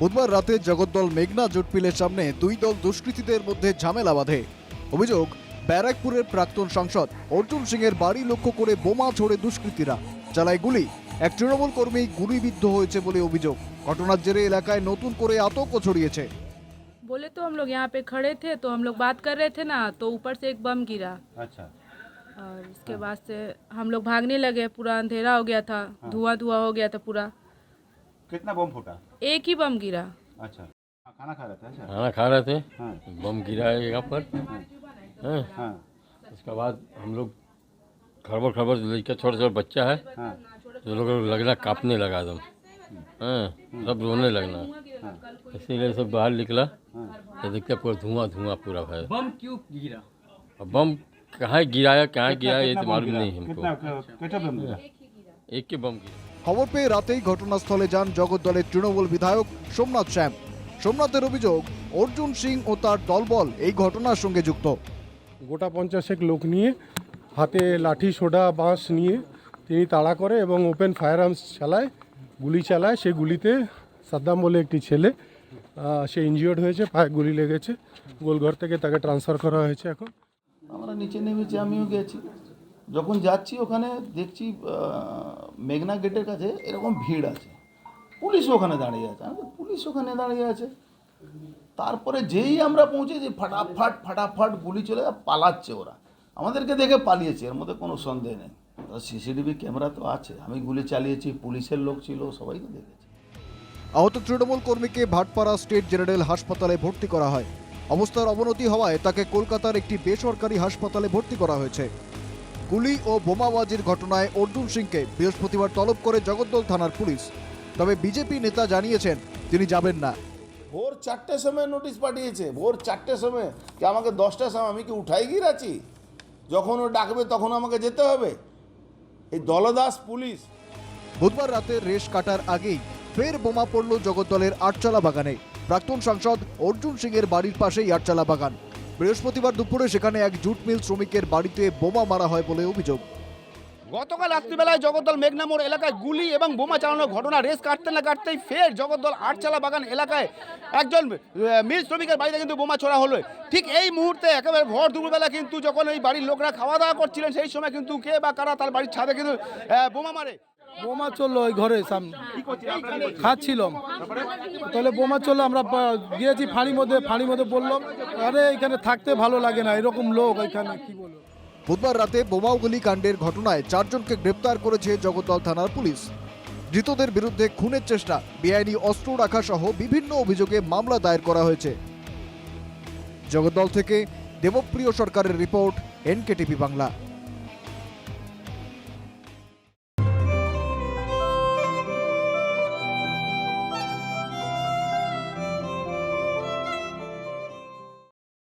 বুধবার রাতে জগদ্দল মেঘনা জুটমিলের সামনে দুই দল দুষ্কৃতীদের মধ্যে ঝামেলা বাঁধে। অভিযোগ, ব্যারাকপুরের প্রাক্তন সাংসদ অর্জুন সিং এর বাড়ি লক্ষ্য করে বোমা ছোড়ে দুষ্কৃতীরা, চালায় গুলি। এক তৃণমূল কর্মী গুলিবিদ্ধ হয়েছে বলে অভিযোগ। ঘটনার জেরে এলাকায় নতুন করে আতঙ্ক ছড়িয়েছে। बोले तो हम लोग यहाँ पे खड़े थे, तो हम लोग बात कर रहे थे ना, तो ऊपर से एक बम गिरा। अच्छा। और उसके बाद से हम लोग भागने लगे, पूरा अंधेरा हो गया था, धुआं धुआं हो गया था पूरा। कितना बम फूटा? एक ही बम गिरा। अच्छा, खाना खा रहे थे? अच्छा, खाना खा रहे थे, हाँ बम गिरा है यहाँ पर। हाँ। हाँ उसके बाद हम लोग खड़बड़ खड़बड़ लड़का छोटा छोटा बच्चा है, हाँ तो लोग लगना कांपने लगा एकदम। हाँ, सब रोने लगना, इसीलिए सब बाहर निकला तो देखते पूरा धुआं धुआं पूरा है। बम क्यों गिरा? अब बम कहाँ गिराया ये तो मालूम नहीं हमको। कितना बम गिरा? एक के बम गिरा। খবর পেয়ে রাতেই ঘটনাস্থলে যান জগদ্দলের তৃণমূল বিধায়ক সোমনাথ শ্যাম। সোমনাথের অভিযোগ, অর্জুন সিং ও তার দলবল এই ঘটনার সঙ্গে যুক্ত। গোটা 50 লোক নিয়ে হাতে লাঠি সোডা বাঁশ নিয়ে তিনি তাড়া করে এবং ওপেন ফায়ার আর্মস চালায়, গুলি চালায়। সেই গুলিতে সাদ্দাম বলে একটি ছেলে, সে ইনজিওর্ড হয়েছে, পায়ে গুলি লেগেছে। গোলঘর থেকে তাকে ট্রান্সফার করা হয়েছে। এখন আমরা নিচে নেমেছি, আমিও গেছি। যখন যাচ্ছি ওখানে দেখছি মেঘনা গেটের কাছে এরকম ভিড় আছে, পুলিশও ওখানে দাঁড়িয়ে আছে। পুলিশ ওখানে দাঁড়িয়ে আছে, তারপরে যেই আমরা পৌঁছেছি ফাটাফাট গুলি চলে পালাচ্ছে ওরা। আমাদেরকে দেখে পালিয়েছে, এর মধ্যে কোনো সন্দেহ নেই। সিসিটিভি ক্যামেরা তো আছে, আমি গুলি চালিয়েছি, পুলিশের লোক ছিল, সবাইকে দেখেছি। আহত তৃণমূল কর্মীকে ভাটপাড়া স্টেট জেনারেল হাসপাতালে ভর্তি করা হয়। অবস্থার অবনতি হওয়ায় তাকে কলকাতার একটি বেসরকারি হাসপাতালে ভর্তি করা হয়েছে। গুলি ও বোমাবাজির ঘটনায় অর্জুন সিংকে বৃহস্পতিবার তলব করে জগদ্দল থানার পুলিশ। তবে বিজেপি নেতা জানিয়েছেন তিনি যাবেন না। ভোর 4টের সময় নোটিশ পাঠিয়েছে, ভোর 4টের সময়, কি আমাকে 10টার সময়, আমি কি উঠাই গিয়ে আছি? যখন ও ডাকবে তখন আমাকে যেতে হবে। এই দলদাস পুলিশ। বুধবার রাতে রেশ কাটার আগেই ফের বোমা পড়ল জগদ্দলের আটচালা বাগানে। প্রাক্তন সাংসদ অর্জুন সিং এর বাড়ির পাশেই আটচালা বাগান। বৃহস্পতিবার দুপুরে সেখানে এক জুট মিল শ্রমিকের বাড়িতে বোমা মারা হয় বলে অভিযোগ। গতকাল রাত্রিবেলায় জগদ্দল মেঘনা মোড় এলাকায় গুলি এবং বোমা চালানোর ঘটনা রেস কাটতে না কাটতেই ফের জগদ্দল আটচালা বাগান এলাকায় একজন মিল শ্রমিকের বাড়িতে কিন্তু বোমা ছোড়া হলো। ঠিক এই মুহূর্তে একেবারে ভোর দুপুরবেলা কিন্তু যখন এই বাড়ির লোকরা খাওয়া দাওয়া করছিলেন, সেই সময় কিন্তু কে বা কারা তার বাড়ির ছাদে কিন্তু বোমা মারে। বোমা চললো ওই ঘরে সামনে, খাচ্ছিলাম, তাহলে বোমা চললো। আমরা গিয়েছি ফাঁড়ির মধ্যে বললাম, আরে এখানে থাকতে ভালো লাগে না, এরকম লোক এখানে, কি বলবো। বুধবার রাতে বোমাগুলি কাণ্ডের ঘটনায় 4 জনকে গ্রেপ্তার করেছে জগদ্দল থানার পুলিশ। ধৃতদের বিরুদ্ধে খুনের চেষ্টা, বেআইনি অস্ত্র রাখা সহ বিভিন্ন অভিযোগে মামলা দায়ের করা হয়েছে। জগদ্দল থেকে দেবপ্রিয় সরকারের রিপোর্ট, NKTV বাংলা।